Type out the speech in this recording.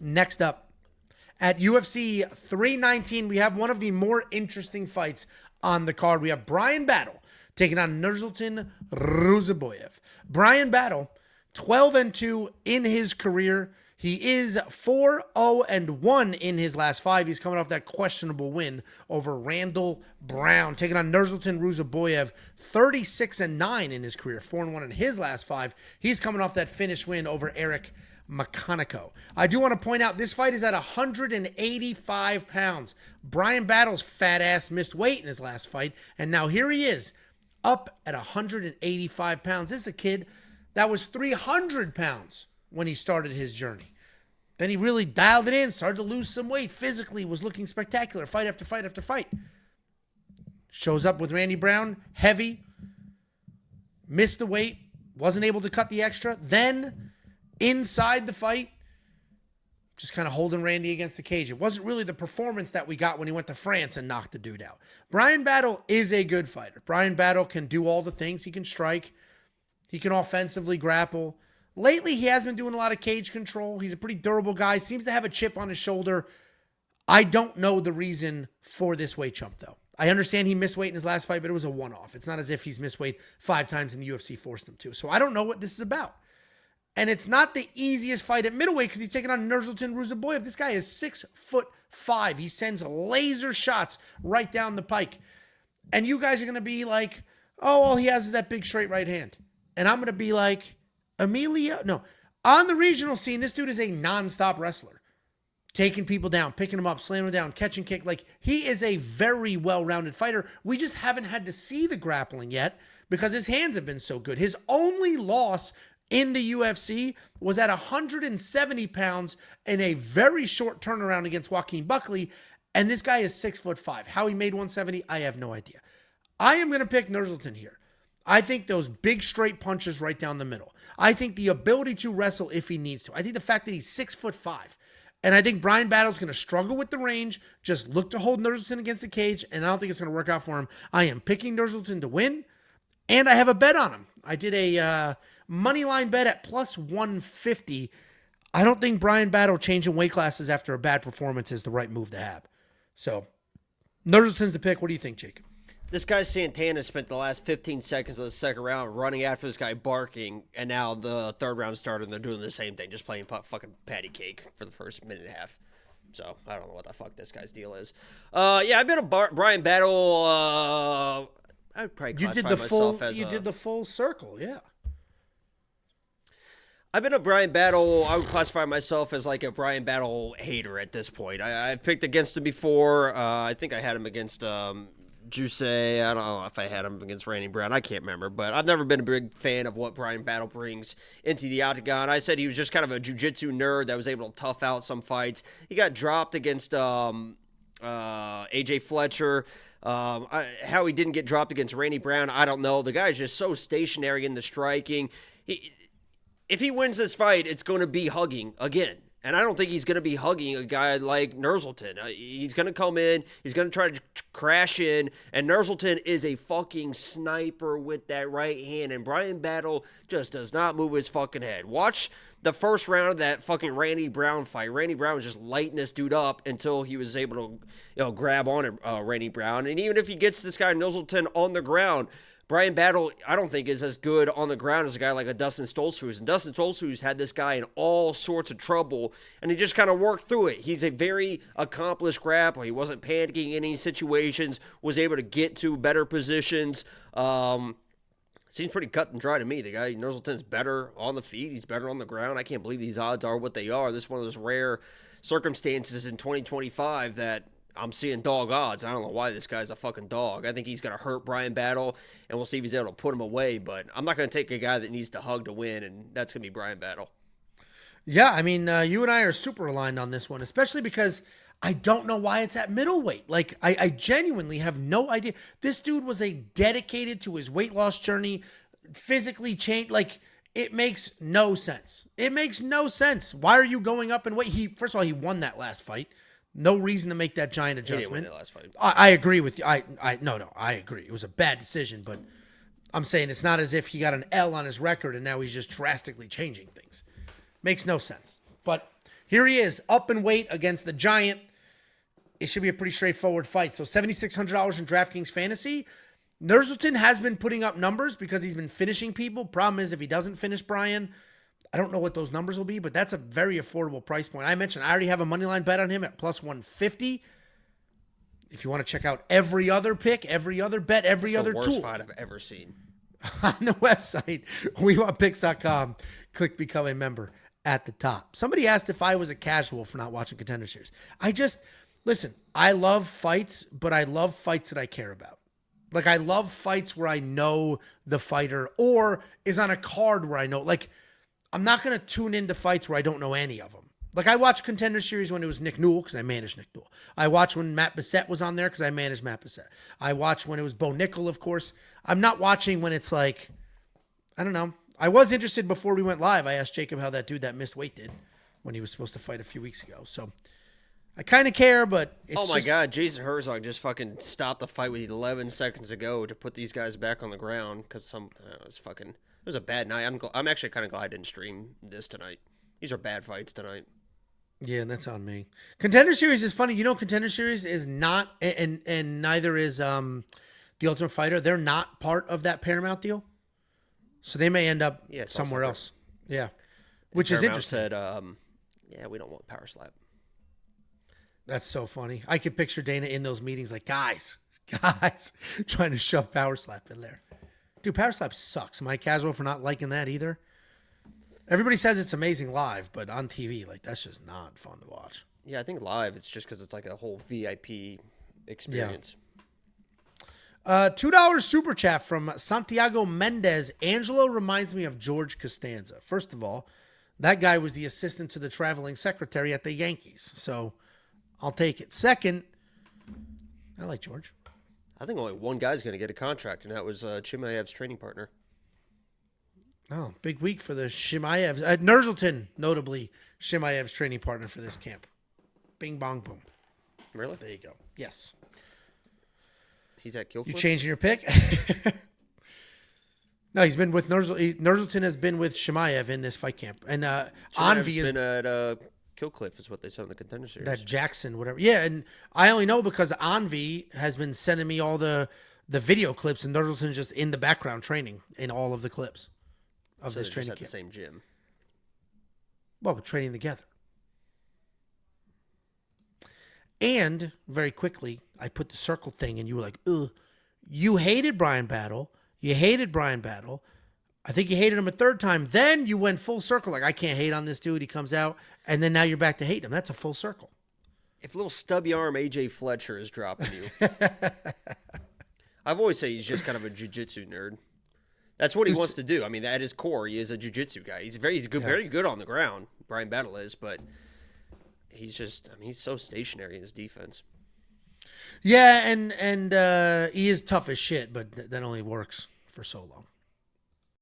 Next up, at UFC 319, we have one of the more interesting fights on the card. We have Bryan Battle taking on Nursulton Ruziboev. Bryan Battle, 12-2 in his career. He is 4-0-1 in his last 5. He's coming off that questionable win over Randall Brown, taking on Nursulton Ruziboev, 36-9 in his career, 4-1 in his last 5. He's coming off that finish win over Eric McConaughey. I do want to point out this fight is at 185 pounds. Bryan Battle's fat ass missed weight in his last fight, and now here he is up at 185 pounds. This is a kid that was 300 pounds when he started his journey. Then he really dialed it in, started to lose some weight, physically was looking spectacular, fight after fight after fight. Shows up with Randy Brown, heavy, missed the weight, wasn't able to cut the extra. Then, inside the fight, just kind of holding Randy against the cage. It wasn't really the performance that we got when he went to France and knocked the dude out. Bryan Battle is a good fighter. Bryan Battle can do all the things. He can strike. He can offensively grapple. Lately, he has been doing a lot of cage control. He's a pretty durable guy. Seems to have a chip on his shoulder. I don't know the reason for this weight jump, though. I understand he missed weight in his last fight, but it was a one-off. It's not as if he's missed weight 5 times and the UFC forced him to. So I don't know what this is about. And it's not the easiest fight at middleweight because he's taking on Nursulton Ruziboev. This guy is 6'5". He sends laser shots right down the pike. And you guys are going to be like, oh, all he has is that big straight right hand. And I'm going to be like, Emilio? No. On the regional scene, this dude is a nonstop wrestler. Taking people down, picking them up, slamming them down, catching kick. Like, he is a very well-rounded fighter. We just haven't had to see the grappling yet because his hands have been so good. His only loss in the UFC was at 170 pounds in a very short turnaround against Joaquin Buckley. And this guy is 6'5". How he made 170, I have no idea. I am going to pick Nursulton here. I think those big straight punches right down the middle. I think the ability to wrestle if he needs to. I think the fact that he's 6'5". And I think Bryan Battle's going to struggle with the range, just look to hold Nursulton against the cage, and I don't think it's going to work out for him. I am picking Nursulton to win, and I have a bet on him. I did a money line bet at plus 150. I don't think Bryan Battle changing weight classes after a bad performance is the right move to have. So, Nursulton's the pick. What do you think, Jacob? This guy Santana spent the last 15 seconds of the second round running after this guy barking, and now the third round started and they're doing the same thing, just playing fucking patty cake for the first minute and a half. So, I don't know what the fuck this guy's deal is. Yeah, I've been a Bryan Battle, I would probably classify myself as You did the full circle, yeah. I've been a Bryan Battle. I would classify myself as like a Bryan Battle hater at this point. I've picked against him before. I think I had him against Juice. I don't know if I had him against Randy Brown. I can't remember, but I've never been a big fan of what Bryan Battle brings into the octagon. I said he was just kind of a jiu-jitsu nerd that was able to tough out some fights. He got dropped against AJ Fletcher. How he didn't get dropped against Randy Brown, I don't know. The guy is just so stationary in the striking. If he wins this fight, it's going to be hugging again. And I don't think he's going to be hugging a guy like Nursulton. He's going to come in. He's going to try to crash in. And Nursulton is a fucking sniper with that right hand. And Bryan Battle just does not move his fucking head. Watch the first round of that fucking Randy Brown fight. Randy Brown was just lighting this dude up until he was able to grab on Randy Brown. And even if he gets this guy Nursulton on the ground, Bryan Battle, I don't think, is as good on the ground as a guy like a Dustin Stoltzfus. And Dustin Stoltzfus had this guy in all sorts of trouble, and he just kind of worked through it. He's a very accomplished grappler. He wasn't panicking in any situations, was able to get to better positions. Seems pretty cut and dry to me. The guy, Nursulton's better on the feet. He's better on the ground. I can't believe these odds are what they are. This is one of those rare circumstances in 2025 that I'm seeing dog odds. I don't know why this guy's a fucking dog. I think he's going to hurt Bryan Battle, and we'll see if he's able to put him away. But I'm not going to take a guy that needs to hug to win, and that's going to be Bryan Battle. Yeah, I mean, you and I are super aligned on this one, especially because I don't know why it's at middleweight. Like, I genuinely have no idea. This dude was dedicated to his weight loss journey, physically changed. Like, it makes no sense. It makes no sense. Why are you going up in weight? First of all, he won that last fight. No reason to make that giant adjustment. He didn't win the last fight. I agree with you. I agree. It was a bad decision, but I'm saying it's not as if he got an L on his record and now he's just drastically changing things. Makes no sense. But Here he is, up in weight against the Giant. It should be a pretty straightforward fight. So $7,600 in DraftKings Fantasy. Nursulton has been putting up numbers because he's been finishing people. Problem is, if he doesn't finish Bryan, I don't know what those numbers will be, but that's a very affordable price point. I mentioned I already have a moneyline bet on him at plus 150. If you want to check out every other pick, every other bet, every other tool. That's the worst fight I've ever seen. On the website, WeWantPicks.com. Click Become a Member at the top. Somebody asked if I was a casual for not watching Contender Series. Listen, I love fights, but I love fights that I care about. Like, I love fights where I know the fighter or is on a card where I know. Like, I'm not going to tune into fights where I don't know any of them. Like, I watched Contender Series when it was Nick Newell because I managed Nick Newell. I watched when Matt Bissett was on there because I managed Matt Bissett. I watched when it was Bo Nickel, of course. I'm not watching when it's like, I don't know. I was interested before we went live. I asked Jacob how that dude that missed weight did when he was supposed to fight a few weeks ago. So I kind of care, but it's God, Jason Herzog just fucking stopped the fight with 11 seconds to go to put these guys back on the ground because it was a bad night. I'm actually kind of glad I didn't stream this tonight. These are bad fights tonight. Yeah, and that's on me. Contender Series is funny. You know, Contender Series is not, and neither is The Ultimate Fighter. They're not part of that Paramount deal, so they may end up somewhere else. Yeah, which is interesting. Said, we don't want Power Slap. That's so funny. I could picture Dana in those meetings like, guys, trying to shove Power Slap in there. Dude, Power Slap sucks. Am I casual for not liking that either? Everybody says it's amazing live, but on TV, like, that's just not fun to watch. Yeah, I think live, it's just because it's like a whole VIP experience. Yeah. $2 super chat from Santiago Mendez. Angelo reminds me of George Costanza. First of all, that guy was the assistant to the traveling secretary at the Yankees, so I'll take it. Second, I like George. I think only one guy's going to get a contract, and that was Chimaev's training partner. Oh, big week for the Chimaevs. Nursulton, notably, Chimaev's training partner for this camp. Bing, bong, boom. Really? There you go. Yes. He's at Kill Cliff? You changing your pick? No, he's been with Nursulton. Nursulton has been with Chimaev in this fight camp. And Chimaev's been at Kill Cliff is what they said in the Contender Series. That Jackson, whatever. Yeah, and I only know because Anvi has been sending me all the video clips, and Nursulton's just in the background training in all of the clips of this training camp. The same gym. Well, we're training together. And very quickly, I put the circle thing, and you were like, ugh. You hated Bryan Battle. You hated Bryan Battle. I think you hated him a third time. Then you went full circle. Like, I can't hate on this dude. He comes out. And then now you're back to hating him. That's a full circle. If little stubby arm AJ Fletcher is dropping you. I've always said he's just kind of a jiu-jitsu nerd. That's what he wants to do. I mean, at his core, he is a jiu-jitsu guy. He's good, very good on the ground. Bryan Battle is, but he's just, he's so stationary in his defense. Yeah, and he is tough as shit, but that only works for so long.